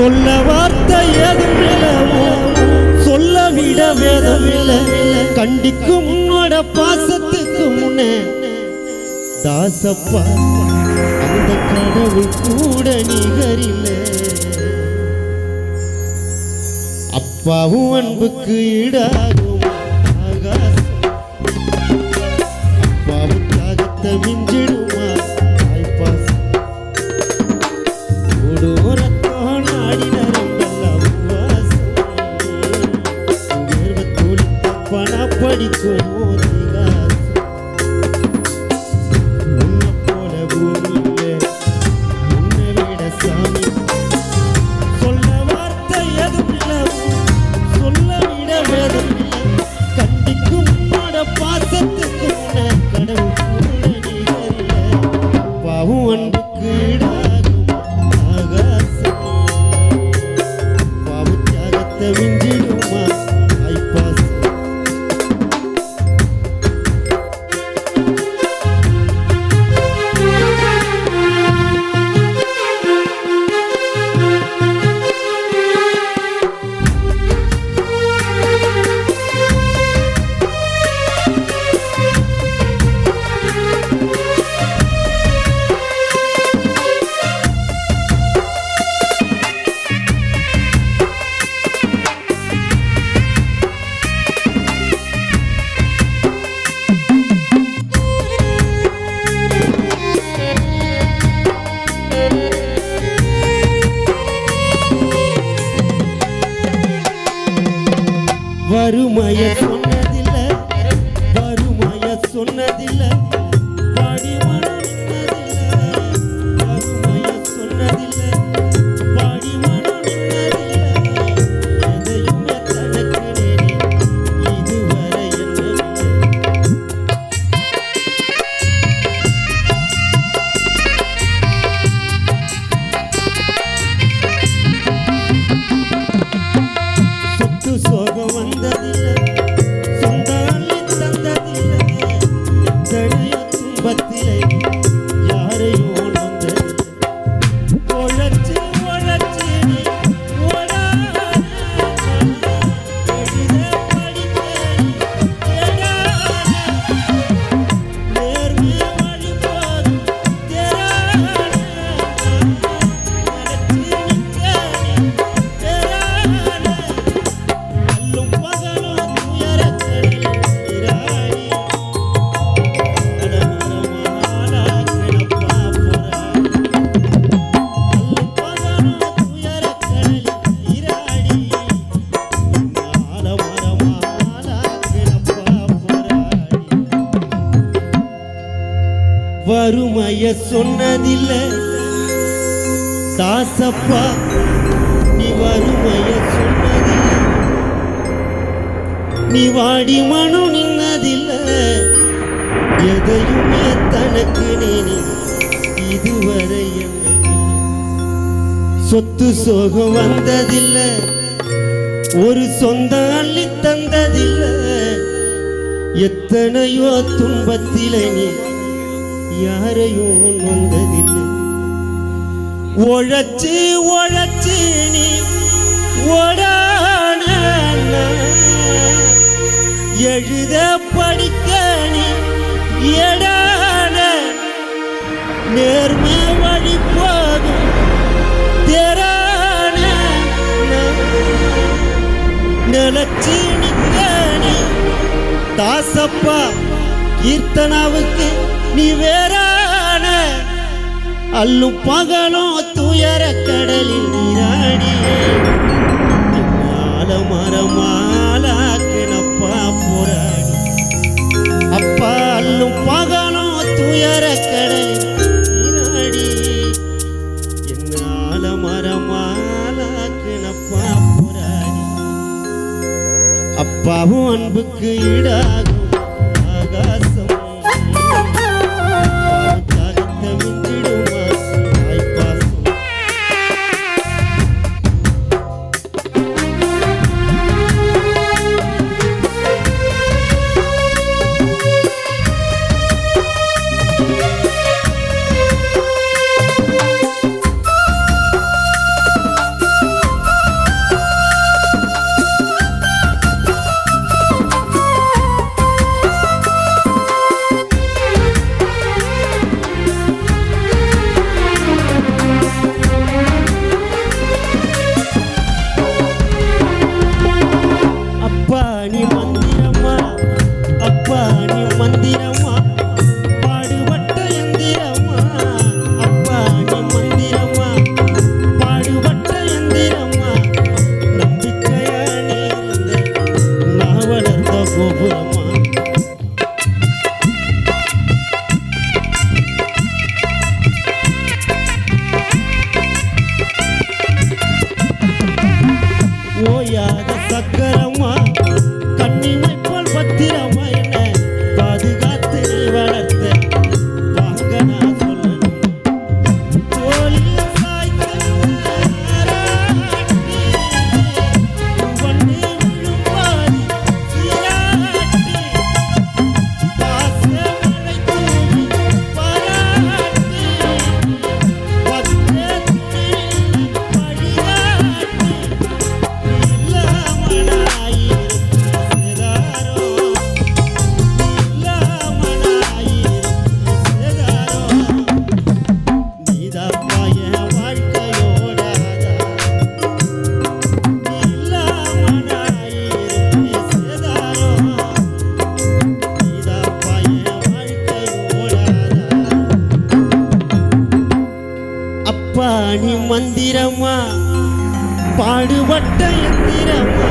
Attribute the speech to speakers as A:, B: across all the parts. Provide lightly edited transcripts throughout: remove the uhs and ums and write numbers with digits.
A: சொல்ல வார்த்தை ஏதும் இல்லவோ சொல்ல விட வேதம் இல்லை கண்டிக்கும் உன்னோட பாசத்துக்கு முன்னே தாசப்பா அந்த கடவுள் கூட நிகரில்லை அப்பாவும் அன்புக்கு ஈடாகும் ஆகாசம் அப்பாவும் தியாகத்தை மிஞ்சிடுமா தாய்ப்பாசம் ஓடோரத்தோன் ஆடினரம்பெல்லாம் உவாசம் உயர்வத்தோழி தப்பன படிக்கும் வறுமைய சொன்னதில்லை வறுமைய சொன்னதில்லை பாடி மனதில்லை வறுமைய சொன்னதில்லை பாடி மனதில்லை எதையுமே தனக்கு நேரி இதுவரை சொத்து சோகம் வந்ததில்லை சொந்த அள்ளி தந்ததில்லை எத்தனையோ துன்பத்திலே யாரையும் வந்ததில்லை உழைச்சு உழைச்சு நீ ஓடாத எழுத படிக்க தேடாத நேர்மை வழி போதும் தேராத நினைச்சு நிற்க நீ தேராத அல்லும் பகலும் துயரக்கடலில் நீராடி அலமரமாலா கிடப்பா போராடி அல்லும் பகலும் துயரக்கடலில் நீராடி அலமரமாலா கிடப்பா போராடி வறுமைய சொன்னதில்லை தாசப்பா நீ வறுமைய சொன்னதில்லை நீ வாடி மனு நின்னதில்லை எதையுமே தனக்கு நீ இதுவரை என்ன சொத்து சோகம் வந்ததில்லை ஒரு சொந்த அள்ளி தந்ததில்லை எத்தனையோ துன்பத்திலே நீ யாரையும் நொந்ததில்லை உழைச்சு உழைச்சு நீ ஓடான எழுத படிக்க நீ எடான நேர்மை வழி போதும் தேரான நிலச்சி நிற்க நீ தாசப்பா கீர்த்தனாவுக்கு நீ வேறான அல்லும் பகலும் துயர கடலில் நீராடியே மரமாலா கிணப்பா போராடி அப்பா அல்லும் பகலும் துயர கடலில் நீராடி என்னால மரமாலா கிணப்பா போராடி அப்பாவும் அன்புக்கு ஈடாகும் ஆகாசம் மந்திரமா பாடுபட்ட எந்திரமா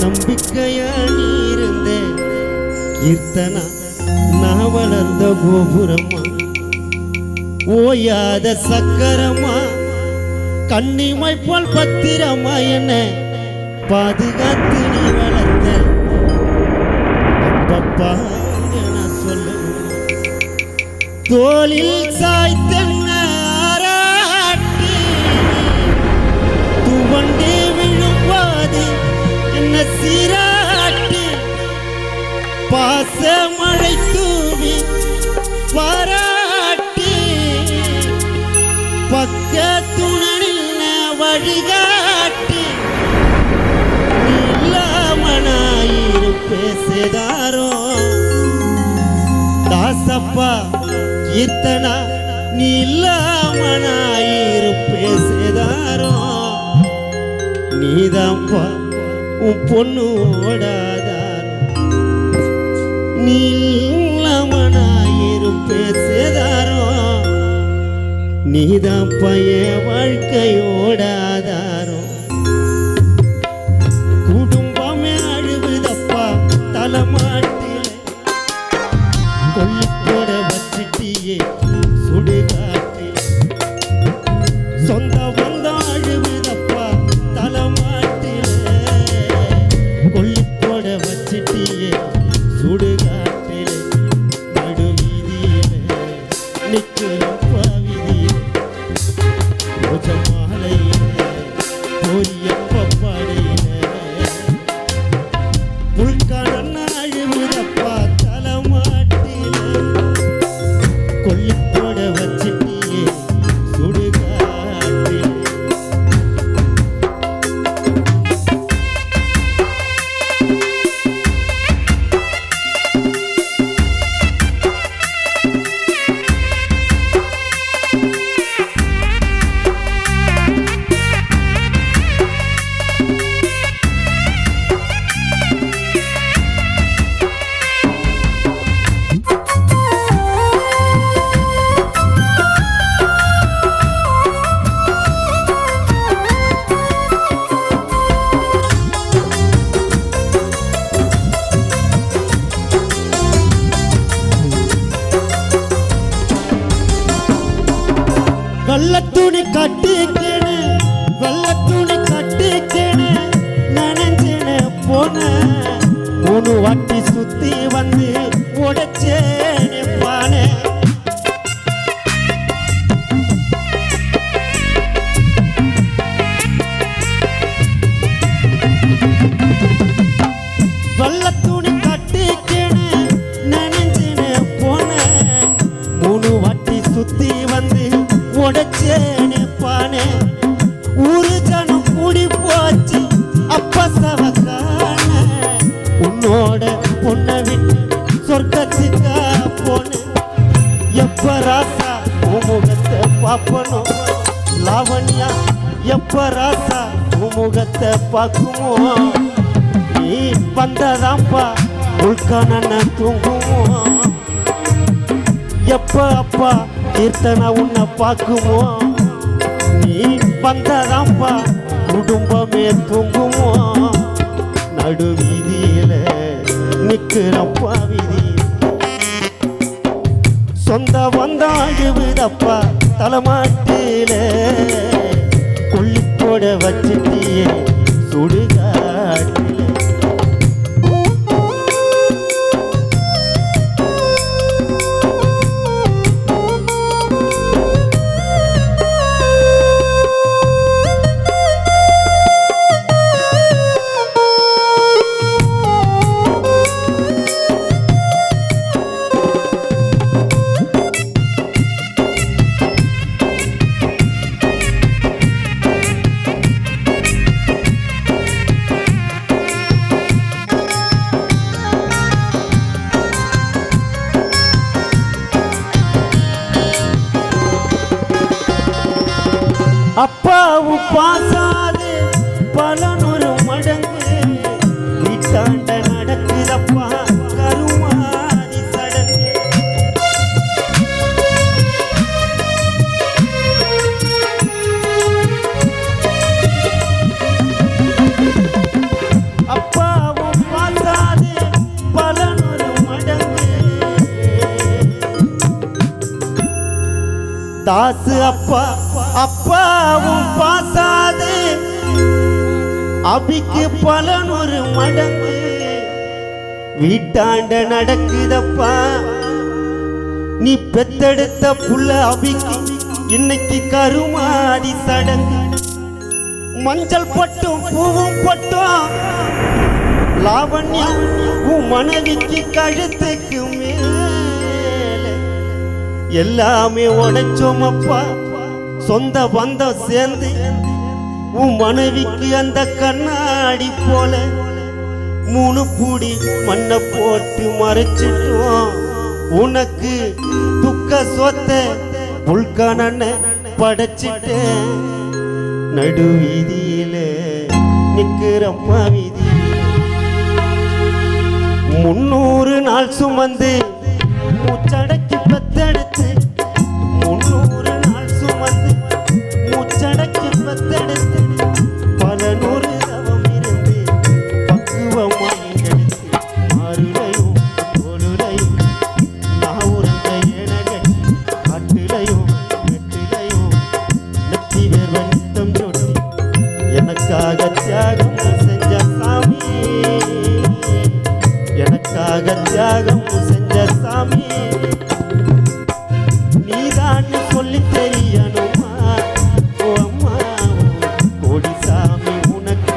A: நம்பிக்கையா நீ இருந்தே கீர்த்தனா நான் வளர்ந்த கோபுரமா ஓயாத சக்கரமா கண்ணிமை போல் பத்திரமா என்ன பாதுகாத்து நீ வளர்த்த அப்பப்பா என சொல்லு தோளில் சாய்த்தென்ன ஆராட்டி துவண்டே விழும்போது என்ன சீராட்டி பாச மழை தூவி பாராட்டி பக்கத்துணனில் வழிகாட்டி நீ இல்லாமனாயிரு பேசுதாரோ தாசப்பா கீர்த்தனா நீ இல்லாமனாயிரு பேசுதாரோ நீதான்ப்பா உன் பொண்ணு ஓடாதாரோ நீ இல்லாமனாயிரு பேசுதாரோ நீதான்ப்பா என் வாழ்க்கையோடாதாரோ குடும்பமே அழுவுதப்பா தலைமாட்டில கொள்ளிப்போட வச்சிட்டியே சுடுகாட்டில் சொந்த வந்தம் அழுவுதப்பா தலைமாட்டில கொள்ளிப்போட வச்சிட்டியே சுடுகாட்டில் நடு வீதியில நிற்கிறப்பா விதியில மாலையில போரியப்ப பாடையில முழுக்கான அழுவுதப்பா தலைமாட்டில கொள்ளிப்போட வச்சிட்டியே சுடுகாட்டில் வெள்ளத்துணி கட்டிக்கேனு வெள்ளத்துணி கட்டிக்கேனு நினைஞ்சேனு போன மூணு வாட்டி சுத்தி வந்து உடைச்சேனு பானே வெள்ளத்துணி கட்டிக்கேனு நினைஞ்சேனு போன மூணு வாட்டி சுத்தி வந்து உடைச்சேனே பானே ஊரு ஜனம் கூடி போச்சு அப்ப சவக்கான உன்னோட பொண்ணை விட்டு சொர்க்கத்துக்கா போன எப்ப ராசா உமுகத்தை பாப்பனும் லாவண்யா எப்ப ராசா உமுகத்தை பார்க்குமோ நீ வந்ததாம்பா உள்கான தூங்குமோ எப்ப அப்பா கீர்த்தனா உன்னை பார்க்குமோ நீ வந்ததாம்பா குடும்பமே தூங்குமோ நடு வீதியில நிக்கிறப்பா வீதி சொந்த வந்த அழுவுதப்பா தலைமாட்டில கொள்ளிப்போட வச்சிட்டியே சுடுகாட்டில அப்பாவு பாசாது பலனொரு மடங்கு வீட்டாண்ட நடக்குதப்பா கருமாதி சடங்கு தாசு அப்பா அப்பாவும் பாசாது அபிக்கு பலனொரு மடங்கு வீட்டாண்ட நடக்குதப்பா நீ பெத்தெடுத்த புள்ள அபிக்கு இன்னைக்கு கருமாதி சடங்கு மஞ்சள் பட்டும் பூவும் பட்டும் லாவண்யம் உன் மனைவிக்கு கழுத்துக்கு மேல எல்லாமே உடைச்சோமப்பா சொந்த பந்தம் சேர்ந்து உன் மனைவிக்கு அந்த கண்ணாடி போல 3 பூடி மண்ணை போட்டு மறைச்சிட்டோம் உனக்கு துக்க சொத்த புல்கான படைச்சிட்டேன் நடு வீதியில நிக்கிறப்பா வீதி 300 நாள் சுமந்து மூச்சடக்கி பெத்தெடுத்து 300 நாள் சுமந்து மூச்சடக்கி பெத்தெடுத்து பல 100 தவம் இருந்து பக்குவமாய் எடுத்து மாறுலையும் தோளுலையும் நாவுரந்த ஏனகட்டி காட்டுலையும் வெட்டிலையும் நெத்தி வேர்வ நித்தம் சொட்டி எனக்காக தியாகம் செஞ்ச சாமி எனக்காக தியாகம் செஞ்ச சாமி நீதான் சொல்லி தெரியணுமா ஓ அம்மா கோடி சாமி உனக்கு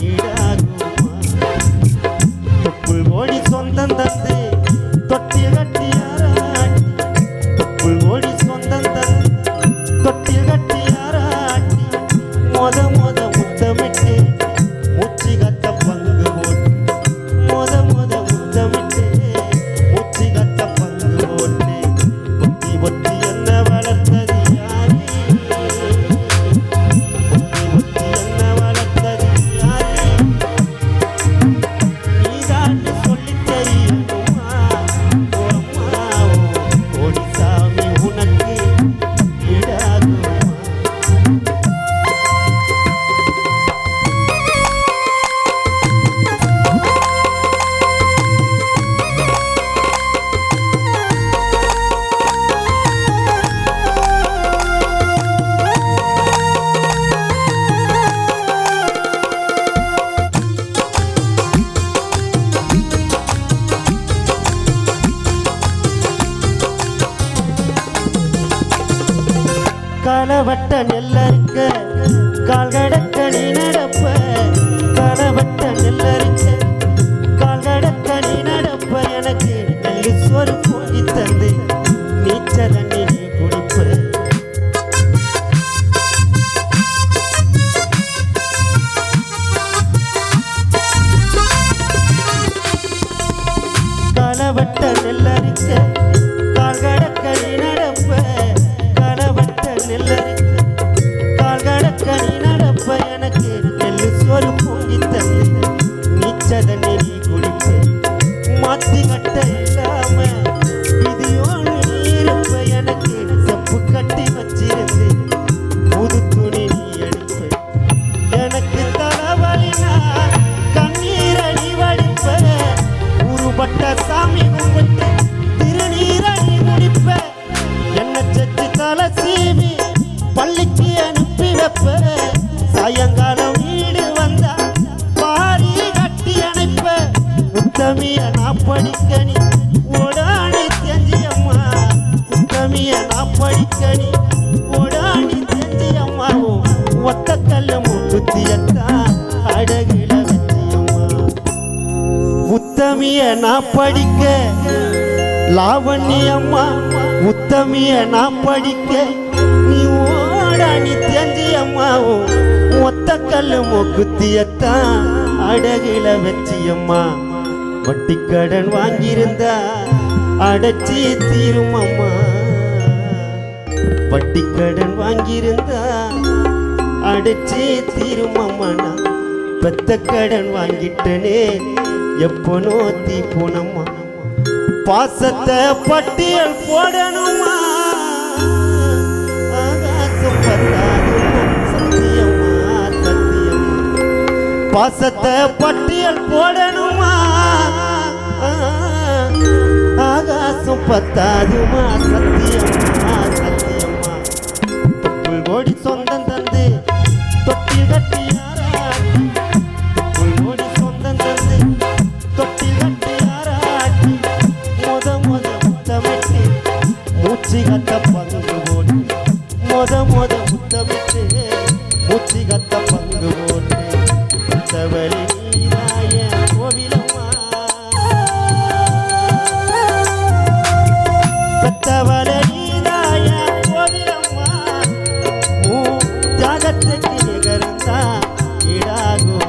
A: ஈடாகுமா தொப்புள் ஓடி சொந்தம் தந்து தொட்டி கட்டியாராட்டி தொப்புள் ஓடி சொந்தம் தந்து தொட்டி கட்டியாராட்டி மொத முத்தமிட்டு மூச்சு கத்த பங்கு போட்டு மொத முத்தமிட்டு மூச்சு கத்த பங்கு போட்டு ஒத்தி ஒத்தி என்ன வளர்த்தது யாரு ஒத்தி என்ன வளர்த்தது யாரு நீதான் சொல்லி தெரியணுமா ஓ அம்மா கோடி சாமி உனக்கு ஈடாகுமா களவட்ட நெல்லறுக்க கால்கடக்க நீ நடப்ப களவட்ட நெல்லறுக்க கால்கடக்க நீ நடப்ப எனக்கு நெல்லு சோறு பொங்கி தந்து நீச்ச தண்ணி நீ குடிப்ப களவட்ட நெல்லறுக்க கால்கடக்க நீ நடப்ப களவட்ட நெல்லறுக்க கால்கடக்க நீ நடப்ப எனக்கு நெல்லு சோறு பொங்கி தந்து நீச்ச தண்ணி நீ குடிப்ப மாத்தி கட்ட இல்லாம விதியோ நீ இருப்ப எனக்கு செப்பு கட்டி வச்சிருந்து புது துணி நீ எடுப்ப எனக்கு தலைவலினா கண்ணீரடி வடிப்ப உருப்பட்ட சாமி கும்பிட்டு திருநீரடி முடிப்ப என்ன செத்து தலை சீவி பள்ளிக்கு அனுப்பி வைப்ப சாயங்காலம் வீடு வந்தா பாரி கட்டி அணைப்ப உத்தமிய நான் படிக்கணி ஓடாணி தெரிஞ்சியம்மா உத்தமிய நான் படிக்கணி ஓடாணி தெரிஞ்சியம்மாவும் ஒத்த கல்லு முக்குத்தியத்தான் அழகில வச்சியம்மா உத்தமிய நான் படிக்க லாவண்யம்மா உத்தமிய நான் படிக்க நீ ஓடாணி தெரிஞ்சியம்மாவும் ஒத்த கல்லு முக்குத்தியத்தான் அழகில வச்சியம்மா வட்டிக்கடன் வாங்கியிருந்தா அடைச்சி தீருமம்மா வட்டிக்கடன் வாங்கியிருந்தா அடைச்சி தீருமம்மா நான் பெத்த கடன் வாங்கிட்டனே எப்போ நோத்தி போனம்மா பாசத்தை பட்டியல் போடணுமா ஆகாசம் பத்தாதுமா சத்தியம்மா சத்தியம்மா பாசத்தை பட்டியல் போடணுமா ஆகாசம் பத்தாதுமா சத்தியம்மா சத்தியம்மா புல்கோடி சொந்தம் தந்து தொட்டில் கட்டியாராட்டி புல்கோடி சொந்தம் தந்து தொட்டில் கட்டியாராட்டி முத முத்தமிட்டு மூச்சு கத்த பங்கு போட்டு முத முத்தமிட்டு மூச்சு கத்த பங்கு போட்டு தவளி நீராய கோவிலம்மா தவள நீராய கோவிலம்மா ஜாகத்துக்கு நிகர்ந்தா ஈடாகுமா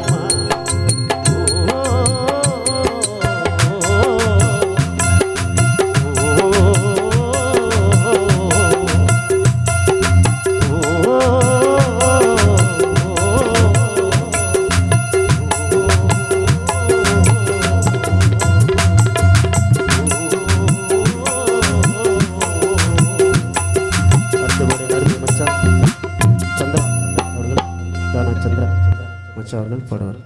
A: சந்திரா அவர்கள் பாடுவார்.